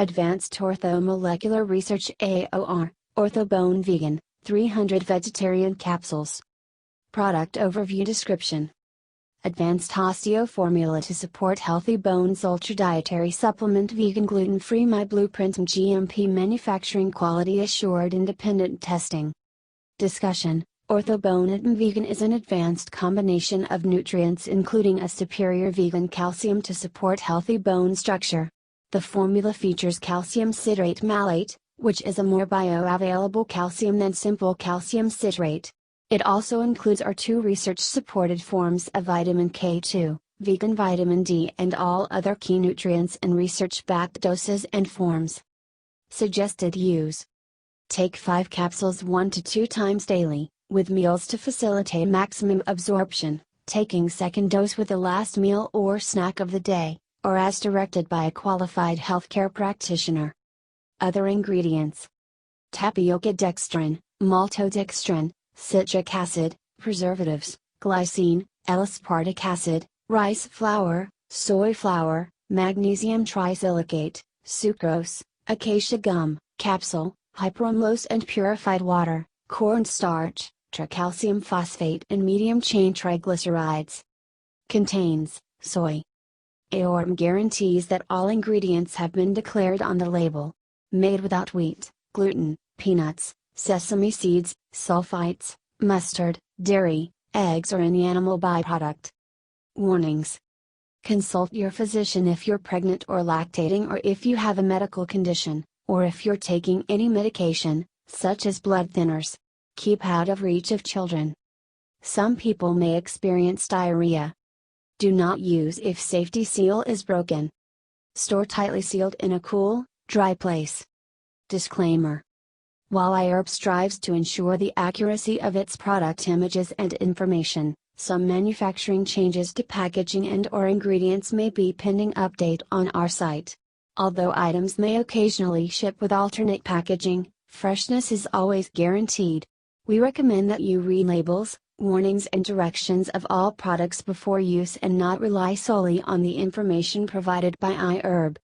Advanced Orthomolecular Research AOR, Ortho Bone Vegan, 300 Vegetarian Capsules. Product Overview Description. Advanced Osteo Formula to support healthy bones. Ultra Dietary Supplement, Vegan, gluten-free. MyBlueprint, GMP Manufacturing, quality assured independent testing. Discussion. Ortho Bone Vegan is an advanced combination of nutrients including a superior vegan calcium to support healthy bone structure. The formula features calcium citrate-malate, which is a more bioavailable calcium than simple calcium citrate. It also includes our two research-supported forms of vitamin K2, vegan vitamin D, and all other key nutrients in research-backed doses and forms. Suggested use. Take 5 capsules 1 to 2 times daily, with meals to facilitate maximum absorption, taking second dose with the last meal or snack of the day, or as directed by a qualified healthcare practitioner. Other ingredients: tapioca dextrin, maltodextrin, citric acid, preservatives, glycine, L-aspartic acid, rice flour, soy flour, magnesium trisilicate, sucrose, acacia gum, capsule, hyperamylose and purified water, cornstarch, tricalcium phosphate and medium-chain triglycerides. Contains soy. AOR guarantees that all ingredients have been declared on the label. Made without wheat, gluten, peanuts, sesame seeds, sulfites, mustard, dairy, eggs or any animal byproduct. Warnings. Consult your physician if you're pregnant or lactating, or if you have a medical condition, or if you're taking any medication, such as blood thinners. Keep out of reach of children. Some people may experience diarrhea. Do not use if safety seal is broken. Store tightly sealed in a cool, dry place. Disclaimer. While iHerb strives to ensure the accuracy of its product images and information, some manufacturing changes to packaging and/or ingredients may be pending update on our site. Although items may occasionally ship with alternate packaging, freshness is always guaranteed. We recommend that you read labels, warnings and directions of all products before use and not rely solely on the information provided by iHerb.